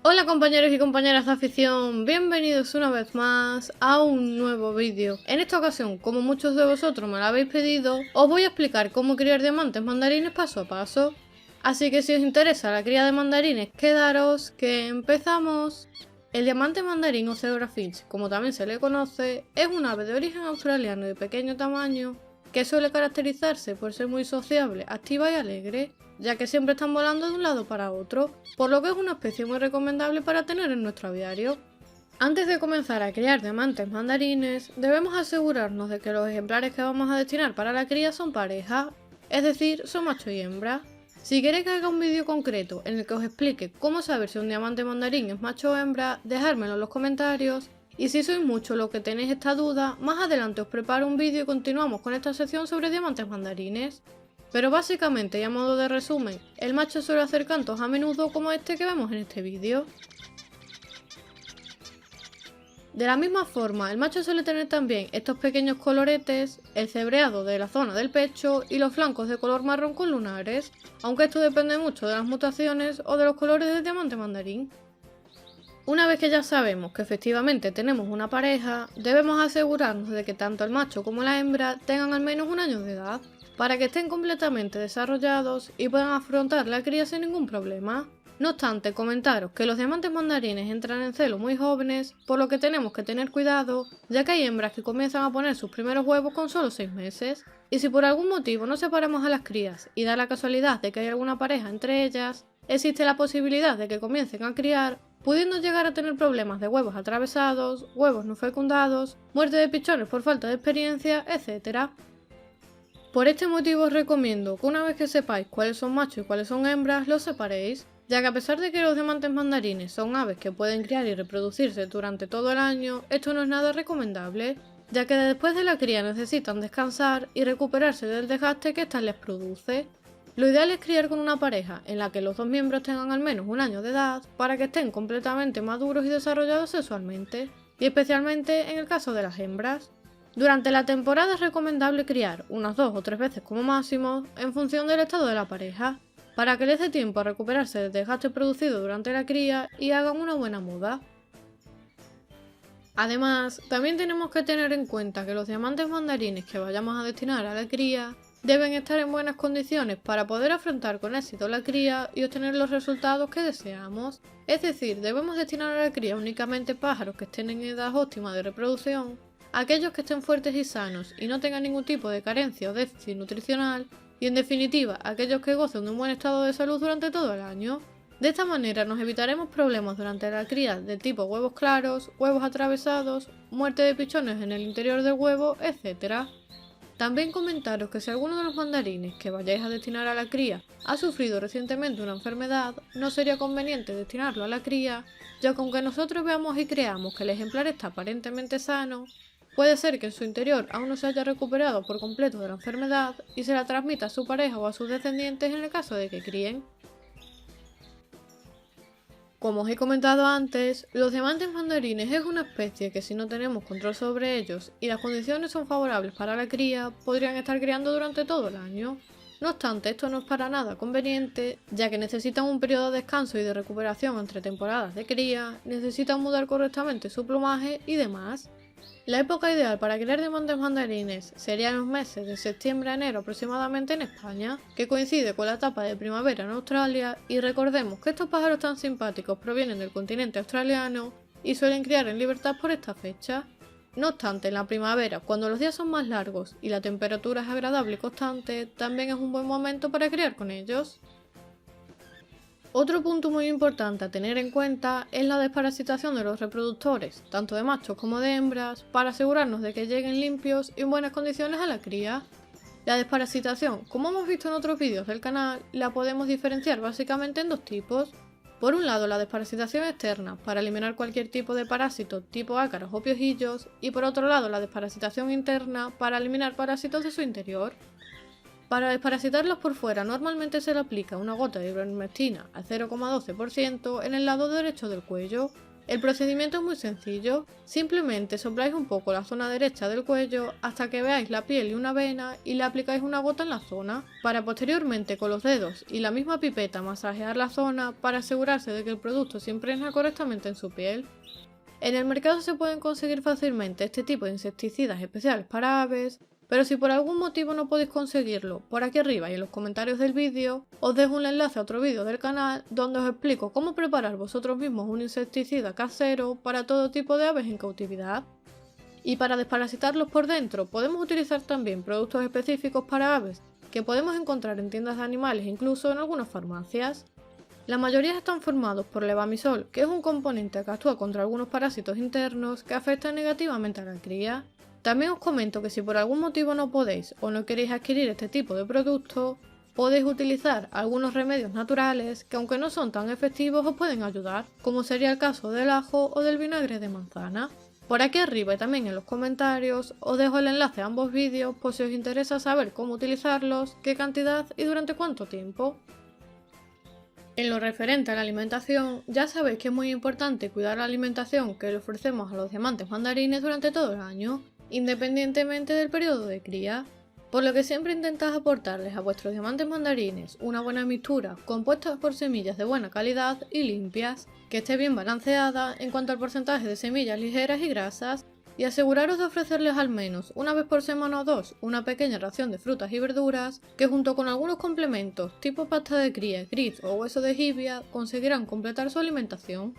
Hola compañeros y compañeras de afición, bienvenidos una vez más a un nuevo vídeo. En esta ocasión, como muchos de vosotros me lo habéis pedido, os voy a explicar cómo criar diamantes mandarines paso a paso. Así que si os interesa la cría de mandarines, quedaros que empezamos. El diamante mandarín o zebrafinch, como también se le conoce, es un ave de origen australiano y de pequeño tamaño que suele caracterizarse por ser muy sociable, activa y alegre, ya que siempre están volando de un lado para otro, por lo que es una especie muy recomendable para tener en nuestro aviario. Antes de comenzar a criar diamantes mandarines, debemos asegurarnos de que los ejemplares que vamos a destinar para la cría son pareja, es decir, son macho y hembra. Si queréis que haga un vídeo concreto en el que os explique cómo saber si un diamante mandarín es macho o hembra, dejármelo en los comentarios. Y si sois muchos los que tenéis esta duda, más adelante os preparo un vídeo y continuamos con esta sección sobre diamantes mandarines. Pero básicamente y a modo de resumen, el macho suele hacer cantos a menudo como este que vemos en este vídeo. De la misma forma, el macho suele tener también estos pequeños coloretes, el cebreado de la zona del pecho y los flancos de color marrón con lunares, aunque esto depende mucho de las mutaciones o de los colores del diamante mandarín. Una vez que ya sabemos que efectivamente tenemos una pareja, debemos asegurarnos de que tanto el macho como la hembra tengan al menos un año de edad, para que estén completamente desarrollados y puedan afrontar la cría sin ningún problema. No obstante, comentaros que los diamantes mandarines entran en celo muy jóvenes, por lo que tenemos que tener cuidado, ya que hay hembras que comienzan a poner sus primeros huevos con solo 6 meses, y si por algún motivo no separamos a las crías y da la casualidad de que hay alguna pareja entre ellas, existe la posibilidad de que comiencen a criar, pudiendo llegar a tener problemas de huevos atravesados, huevos no fecundados, muerte de pichones por falta de experiencia, etc. Por este motivo os recomiendo que una vez que sepáis cuáles son machos y cuáles son hembras, los separéis, ya que a pesar de que los diamantes mandarines son aves que pueden criar y reproducirse durante todo el año, esto no es nada recomendable, ya que después de la cría necesitan descansar y recuperarse del desgaste que ésta les produce. Lo ideal es criar con una pareja en la que los dos miembros tengan al menos un año de edad para que estén completamente maduros y desarrollados sexualmente, y especialmente en el caso de las hembras. Durante la temporada es recomendable criar unas 2 o 3 veces como máximo en función del estado de la pareja, para que les dé tiempo a recuperarse del desgaste producido durante la cría y hagan una buena muda. Además, también tenemos que tener en cuenta que los diamantes mandarines que vayamos a destinar a la cría deben estar en buenas condiciones para poder afrontar con éxito la cría y obtener los resultados que deseamos. Es decir, debemos destinar a la cría únicamente pájaros que estén en edad óptima de reproducción, aquellos que estén fuertes y sanos y no tengan ningún tipo de carencia o déficit nutricional, y en definitiva, aquellos que gocen de un buen estado de salud durante todo el año. De esta manera nos evitaremos problemas durante la cría de tipo huevos claros, huevos atravesados, muerte de pichones en el interior del huevo, etc. También comentaros que si alguno de los mandarines que vayáis a destinar a la cría ha sufrido recientemente una enfermedad, no sería conveniente destinarlo a la cría, ya que aunque nosotros veamos y creamos que el ejemplar está aparentemente sano, puede ser que en su interior aún no se haya recuperado por completo de la enfermedad y se la transmita a su pareja o a sus descendientes en el caso de que críen. Como os he comentado antes, los diamantes mandarines es una especie que si no tenemos control sobre ellos y las condiciones son favorables para la cría, podrían estar criando durante todo el año. No obstante, esto no es para nada conveniente, ya que necesitan un periodo de descanso y de recuperación entre temporadas de cría, necesitan mudar correctamente su plumaje y demás. La época ideal para criar diamantes mandarines sería en los meses de septiembre a enero aproximadamente en España, que coincide con la etapa de primavera en Australia, y recordemos que estos pájaros tan simpáticos provienen del continente australiano y suelen criar en libertad por esta fecha. No obstante, en la primavera, cuando los días son más largos y la temperatura es agradable y constante, también es un buen momento para criar con ellos. Otro punto muy importante a tener en cuenta es la desparasitación de los reproductores, tanto de machos como de hembras, para asegurarnos de que lleguen limpios y en buenas condiciones a la cría. La desparasitación, como hemos visto en otros vídeos del canal, la podemos diferenciar básicamente en dos tipos. Por un lado, la desparasitación externa, para eliminar cualquier tipo de parásito tipo ácaros o piojillos, y por otro lado, la desparasitación interna, para eliminar parásitos de su interior. Para desparasitarlos por fuera normalmente se le aplica una gota de ivermectina al 0,12% en el lado derecho del cuello, El procedimiento es muy sencillo, simplemente sopláis un poco la zona derecha del cuello hasta que veáis la piel y una vena y le aplicáis una gota en la zona, para posteriormente con los dedos y la misma pipeta masajear la zona para asegurarse de que el producto se impregna correctamente en su piel. En el mercado se pueden conseguir fácilmente este tipo de insecticidas especiales para aves, pero si por algún motivo no podéis conseguirlo, por aquí arriba y en los comentarios del vídeo os dejo un enlace a otro vídeo del canal donde os explico cómo preparar vosotros mismos un insecticida casero para todo tipo de aves en cautividad. Y para desparasitarlos por dentro podemos utilizar también productos específicos para aves que podemos encontrar en tiendas de animales e incluso en algunas farmacias. La mayoría están formados por levamisol, que es un componente que actúa contra algunos parásitos internos que afectan negativamente a la cría. También os comento que si por algún motivo no podéis o no queréis adquirir este tipo de producto, podéis utilizar algunos remedios naturales que aunque no son tan efectivos os pueden ayudar, como sería el caso del ajo o del vinagre de manzana. Por aquí arriba y también en los comentarios os dejo el enlace a ambos vídeos por si os interesa saber cómo utilizarlos, qué cantidad y durante cuánto tiempo. En lo referente a la alimentación, ya sabéis que es muy importante cuidar la alimentación que le ofrecemos a los diamantes mandarines durante todo el año, independientemente del periodo de cría, por lo que siempre intentad aportarles a vuestros diamantes mandarines una buena mixtura compuesta por semillas de buena calidad y limpias, que esté bien balanceada en cuanto al porcentaje de semillas ligeras y grasas, y aseguraros de ofrecerles al menos una vez por semana o dos una pequeña ración de frutas y verduras que junto con algunos complementos tipo pasta de cría, gris o hueso de jibia conseguirán completar su alimentación.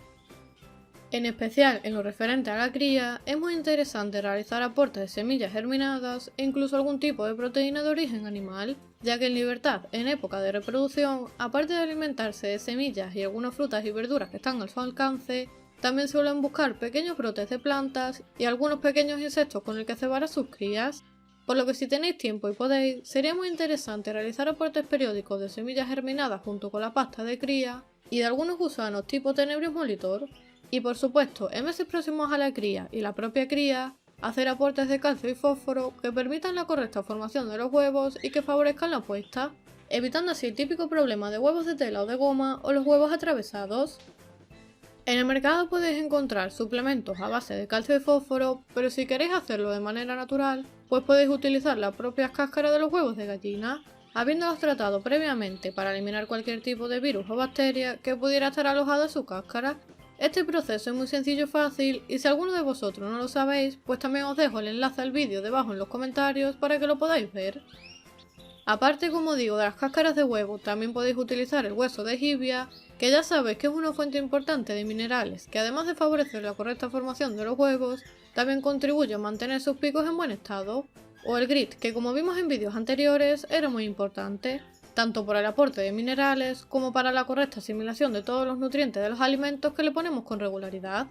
En especial en lo referente a la cría, es muy interesante realizar aportes de semillas germinadas e incluso algún tipo de proteína de origen animal, ya que en libertad, en época de reproducción, aparte de alimentarse de semillas y algunas frutas y verduras que están a su alcance, también suelen buscar pequeños brotes de plantas y algunos pequeños insectos con el que cebar a sus crías, por lo que si tenéis tiempo y podéis, sería muy interesante realizar aportes periódicos de semillas germinadas junto con la pasta de cría y de algunos gusanos tipo Tenebrium molitor. Y por supuesto, en meses próximos a la cría y la propia cría, hacer aportes de calcio y fósforo que permitan la correcta formación de los huevos y que favorezcan la puesta, evitando así el típico problema de huevos de tela o de goma o los huevos atravesados. En el mercado podéis encontrar suplementos a base de calcio y fósforo, pero si queréis hacerlo de manera natural, pues podéis utilizar las propias cáscaras de los huevos de gallina, habiéndolos tratado previamente para eliminar cualquier tipo de virus o bacteria que pudiera estar alojado en su cáscara. Este proceso es muy sencillo y fácil, y si alguno de vosotros no lo sabéis, pues también os dejo el enlace al vídeo debajo en los comentarios para que lo podáis ver. Aparte, como digo, de las cáscaras de huevo, también podéis utilizar el hueso de jibia, que ya sabéis que es una fuente importante de minerales, que además de favorecer la correcta formación de los huevos, también contribuye a mantener sus picos en buen estado. O el grit, que como vimos en vídeos anteriores, era muy importante, tanto por el aporte de minerales como para la correcta asimilación de todos los nutrientes de los alimentos que le ponemos con regularidad.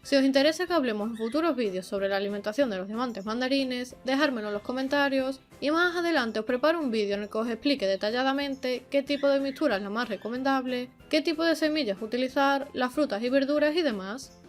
Si os interesa que hablemos en futuros vídeos sobre la alimentación de los diamantes mandarines, dejármelo en los comentarios y más adelante os preparo un vídeo en el que os explique detalladamente qué tipo de mixtura es la más recomendable, qué tipo de semillas utilizar, las frutas y verduras y demás.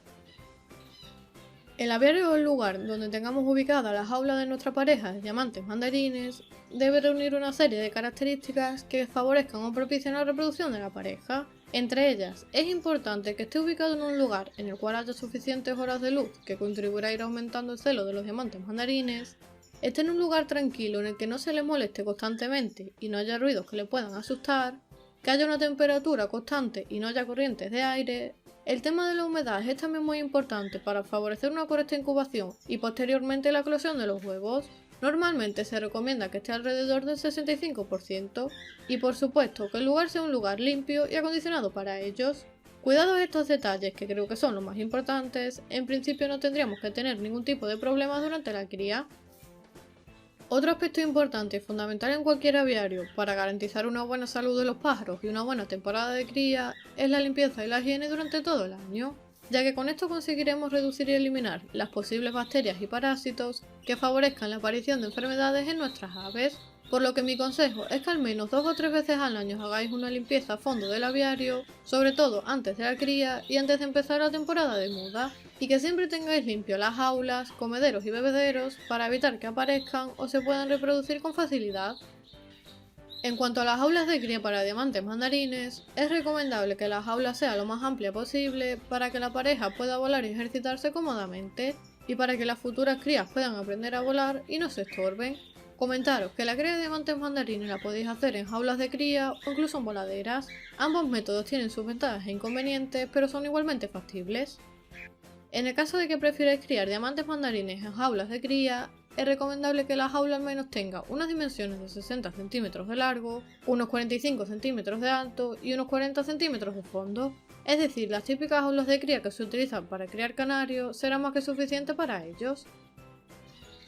El aviario o el lugar donde tengamos ubicada la jaula de nuestra pareja de diamantes mandarines debe reunir una serie de características que favorezcan o propicien la reproducción de la pareja. Entre ellas, es importante que esté ubicado en un lugar en el cual haya suficientes horas de luz que contribuirá a ir aumentando el celo de los diamantes mandarines, esté en un lugar tranquilo en el que no se le moleste constantemente y no haya ruidos que le puedan asustar, que haya una temperatura constante y no haya corrientes de aire. El tema de la humedad es también muy importante para favorecer una correcta incubación y posteriormente la eclosión de los huevos. Normalmente se recomienda que esté alrededor del 65% y por supuesto que el lugar sea un lugar limpio y acondicionado para ellos. Cuidados estos detalles, que creo que son los más importantes, en principio no tendríamos que tener ningún tipo de problemas durante la cría. Otro aspecto importante y fundamental en cualquier aviario para garantizar una buena salud de los pájaros y una buena temporada de cría es la limpieza y la higiene durante todo el año, ya que con esto conseguiremos reducir y eliminar las posibles bacterias y parásitos que favorezcan la aparición de enfermedades en nuestras aves, por lo que mi consejo es que al menos 2 o 3 veces al año hagáis una limpieza a fondo del aviario, sobre todo antes de la cría y antes de empezar la temporada de muda, y que siempre tengáis limpio las jaulas, comederos y bebederos para evitar que aparezcan o se puedan reproducir con facilidad. En cuanto a las jaulas de cría para diamantes mandarines, es recomendable que la jaula sea lo más amplia posible para que la pareja pueda volar y ejercitarse cómodamente, y para que las futuras crías puedan aprender a volar y no se estorben. Comentaros que la cría de diamantes mandarines la podéis hacer en jaulas de cría o incluso en voladeras. Ambos métodos tienen sus ventajas e inconvenientes, pero son igualmente factibles. En el caso de que prefierais criar diamantes mandarines en jaulas de cría, es recomendable que la jaula al menos tenga unas dimensiones de 60 centímetros de largo, unos 45 centímetros de alto y unos 40 centímetros de fondo. Es decir, las típicas jaulas de cría que se utilizan para criar canarios serán más que suficiente para ellos.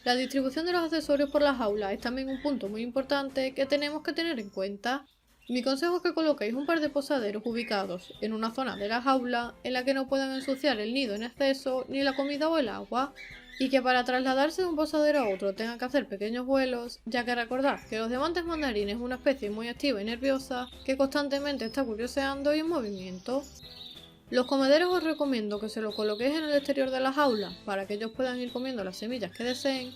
La distribución de los accesorios por la jaula es también un punto muy importante que tenemos que tener en cuenta. Mi consejo es que coloquéis un par de posaderos ubicados en una zona de la jaula en la que no puedan ensuciar el nido en exceso ni la comida o el agua, y que para trasladarse de un posadero a otro tengan que hacer pequeños vuelos, ya que recordad que los diamantes mandarines es una especie muy activa y nerviosa que constantemente está curioseando y en movimiento. Los comederos os recomiendo que se los coloquéis en el exterior de la jaula para que ellos puedan ir comiendo las semillas que deseen,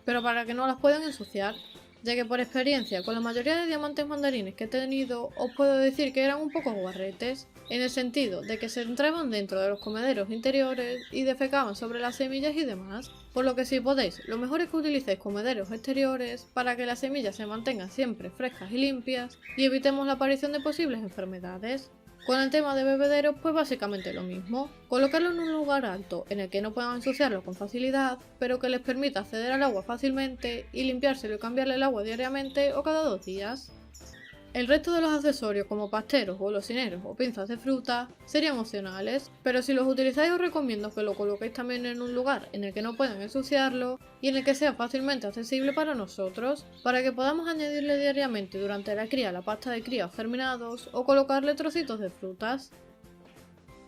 pero para que no las puedan ensuciar, ya que por experiencia con la mayoría de diamantes mandarines que he tenido os puedo decir que eran un poco guarretes, en el sentido de que se entraban dentro de los comederos interiores y defecaban sobre las semillas y demás, por lo que si podéis, lo mejor es que utilicéis comederos exteriores para que las semillas se mantengan siempre frescas y limpias y evitemos la aparición de posibles enfermedades. Con el tema de bebederos, pues básicamente lo mismo, colocarlo en un lugar alto en el que no puedan ensuciarlo con facilidad, pero que les permita acceder al agua fácilmente y limpiárselo y cambiarle el agua diariamente o cada 2 días. El resto de los accesorios como pasteros, golosineros o pinzas de fruta serían opcionales, pero si los utilizáis os recomiendo que lo coloquéis también en un lugar en el que no puedan ensuciarlo y en el que sea fácilmente accesible para nosotros, para que podamos añadirle diariamente durante la cría la pasta de cría o germinados o colocarle trocitos de frutas.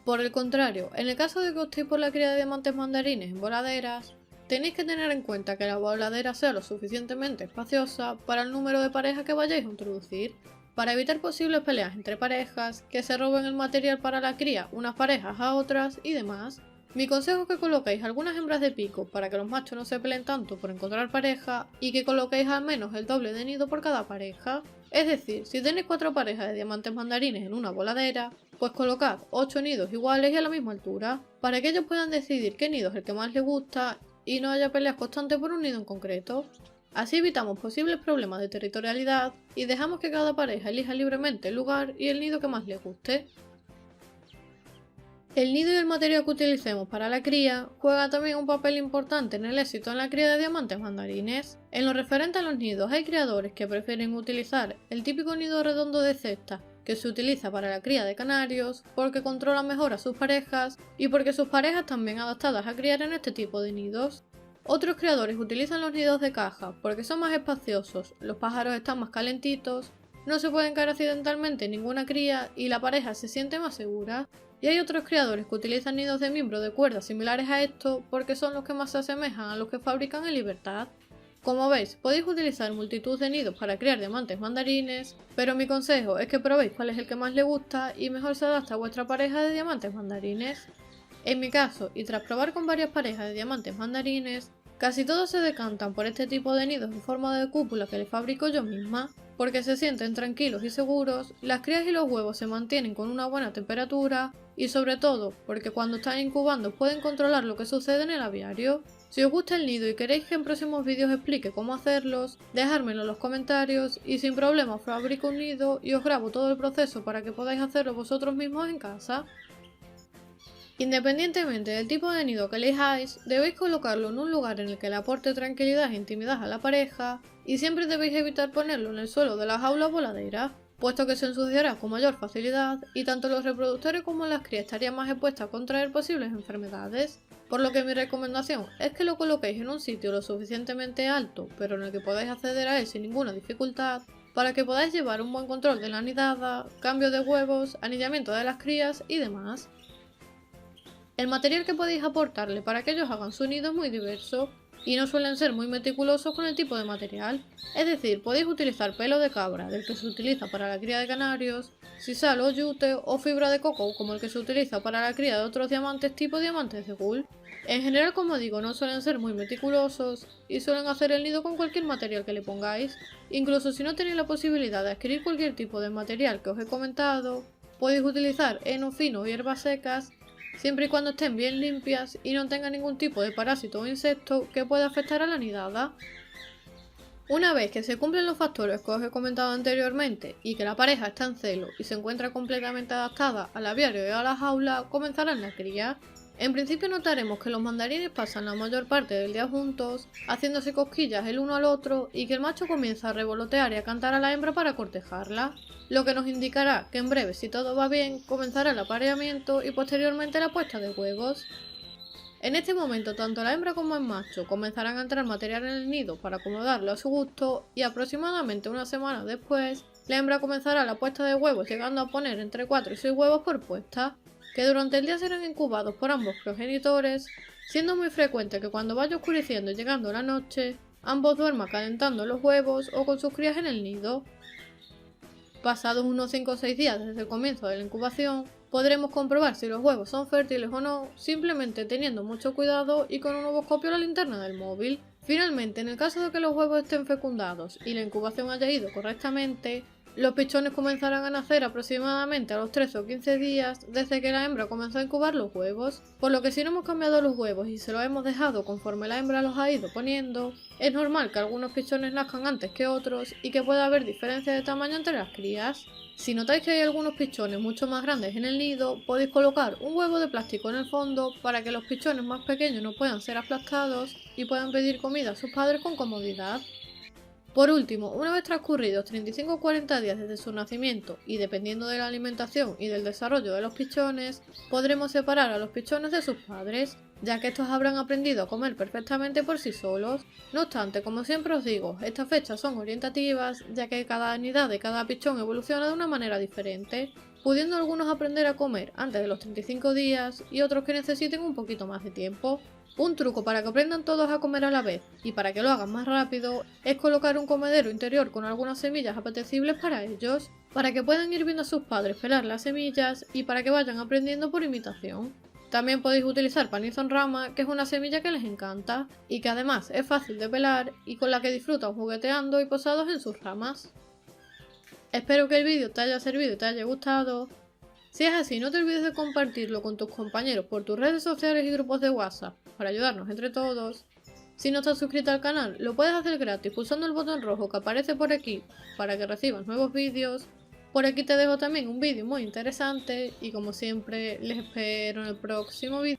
Por el contrario, en el caso de que optéis por la cría de diamantes mandarines en voladeras, tenéis que tener en cuenta que la voladera sea lo suficientemente espaciosa para el número de parejas que vayáis a introducir, para evitar posibles peleas entre parejas, que se roben el material para la cría unas parejas a otras y demás. Mi consejo es que coloquéis algunas hembras de pico para que los machos no se peleen tanto por encontrar pareja y que coloquéis al menos el doble de nido por cada pareja. Es decir, si tenéis 4 parejas de diamantes mandarines en una voladera, pues colocad 8 nidos iguales y a la misma altura, para que ellos puedan decidir qué nido es el que más les gusta y no haya peleas constantes por un nido en concreto. Así evitamos posibles problemas de territorialidad y dejamos que cada pareja elija libremente el lugar y el nido que más les guste. El nido y el material que utilicemos para la cría juega también un papel importante en el éxito en la cría de diamantes mandarines. En lo referente a los nidos, hay criadores que prefieren utilizar el típico nido redondo de cesta que se utiliza para la cría de canarios porque controla mejor a sus parejas y porque sus parejas están bien adaptadas a criar en este tipo de nidos. Otros criadores utilizan los nidos de caja porque son más espaciosos, los pájaros están más calentitos, no se pueden caer accidentalmente en ninguna cría y la pareja se siente más segura. Y hay otros criadores que utilizan nidos de miembro de cuerda similares a estos porque son los que más se asemejan a los que fabrican en libertad. Como veis, podéis utilizar multitud de nidos para criar diamantes mandarines, pero mi consejo es que probéis cuál es el que más le gusta y mejor se adapta a vuestra pareja de diamantes mandarines. En mi caso, y tras probar con varias parejas de diamantes mandarines, casi todos se decantan por este tipo de nidos en forma de cúpula que les fabrico yo misma, porque se sienten tranquilos y seguros, las crías y los huevos se mantienen con una buena temperatura y sobre todo porque cuando están incubando pueden controlar lo que sucede en el aviario. Si os gusta el nido y queréis que en próximos vídeos explique cómo hacerlos, dejármelo en los comentarios y sin problema os fabrico un nido y os grabo todo el proceso para que podáis hacerlo vosotros mismos en casa. Independientemente del tipo de nido que elijáis, debéis colocarlo en un lugar en el que le aporte tranquilidad e intimidad a la pareja y siempre debéis evitar ponerlo en el suelo de la jaula o voladera, puesto que se ensuciará con mayor facilidad y tanto los reproductores como las crías estarían más expuestas a contraer posibles enfermedades, por lo que mi recomendación es que lo coloquéis en un sitio lo suficientemente alto, pero en el que podáis acceder a él sin ninguna dificultad, para que podáis llevar un buen control de la nidada, cambio de huevos, anillamiento de las crías y demás. El material que podéis aportarle para que ellos hagan su nido es muy diverso. y no suelen ser muy meticulosos con el tipo de material. Es decir, podéis utilizar pelo de cabra, del que se utiliza para la cría de canarios, sisal o yute, o fibra de coco, como el que se utiliza para la cría de otros diamantes tipo diamantes de Gull. En general, como digo, no suelen ser muy meticulosos y suelen hacer el nido con cualquier material que le pongáis. Incluso si no tenéis la posibilidad de adquirir cualquier tipo de material que os he comentado, podéis utilizar heno fino y hierbas secas, siempre y cuando estén bien limpias y no tengan ningún tipo de parásito o insecto que pueda afectar a la nidada. Una vez que se cumplen los factores que os he comentado anteriormente y que la pareja está en celo y se encuentra completamente adaptada al aviario y a la jaula, comenzarán la cría. En principio notaremos que los mandarines pasan la mayor parte del día juntos, haciéndose cosquillas el uno al otro, y que el macho comienza a revolotear y a cantar a la hembra para cortejarla, lo que nos indicará que en breve, si todo va bien, comenzará el apareamiento y posteriormente la puesta de huevos. En este momento tanto la hembra como el macho comenzarán a entrar material en el nido para acomodarlo a su gusto, y aproximadamente una semana después, la hembra comenzará la puesta de huevos, llegando a poner entre 4 y 6 huevos por puesta, que durante el día serán incubados por ambos progenitores, siendo muy frecuente que cuando vaya oscureciendo y llegando la noche, ambos duerman calentando los huevos o con sus crías en el nido. Pasados unos 5 o 6 días desde el comienzo de la incubación, podremos comprobar si los huevos son fértiles o no, simplemente teniendo mucho cuidado y con un ovoscopio a la linterna del móvil. Finalmente, en el caso de que los huevos estén fecundados y la incubación haya ido correctamente, los pichones comenzarán a nacer aproximadamente a los 13 o 15 días desde que la hembra comenzó a incubar los huevos, por lo que si no hemos cambiado los huevos y se los hemos dejado conforme la hembra los ha ido poniendo, es normal que algunos pichones nazcan antes que otros y que pueda haber diferencia de tamaño entre las crías. Si notáis que hay algunos pichones mucho más grandes en el nido, podéis colocar un huevo de plástico en el fondo para que los pichones más pequeños no puedan ser aplastados y puedan pedir comida a sus padres con comodidad. Por último, una vez transcurridos 35 o 40 días desde su nacimiento y dependiendo de la alimentación y del desarrollo de los pichones, podremos separar a los pichones de sus padres, ya que estos habrán aprendido a comer perfectamente por sí solos. No obstante, como siempre os digo, estas fechas son orientativas, ya que cada nidada de cada pichón evoluciona de una manera diferente, pudiendo algunos aprender a comer antes de los 35 días y otros que necesiten un poquito más de tiempo. Un truco para que aprendan todos a comer a la vez y para que lo hagan más rápido es colocar un comedero interior con algunas semillas apetecibles para ellos, para que puedan ir viendo a sus padres pelar las semillas y para que vayan aprendiendo por imitación. También podéis utilizar Panizón Rama, que es una semilla que les encanta y que además es fácil de pelar y con la que disfrutan jugueteando y posados en sus ramas. Espero que el vídeo te haya servido y te haya gustado. Si es así, no te olvides de compartirlo con tus compañeros por tus redes sociales y grupos de WhatsApp para ayudarnos entre todos. Si no estás suscrito al canal, lo puedes hacer gratis pulsando el botón rojo que aparece por aquí para que recibas nuevos vídeos. Por aquí te dejo también un vídeo muy interesante y como siempre les espero en el próximo vídeo.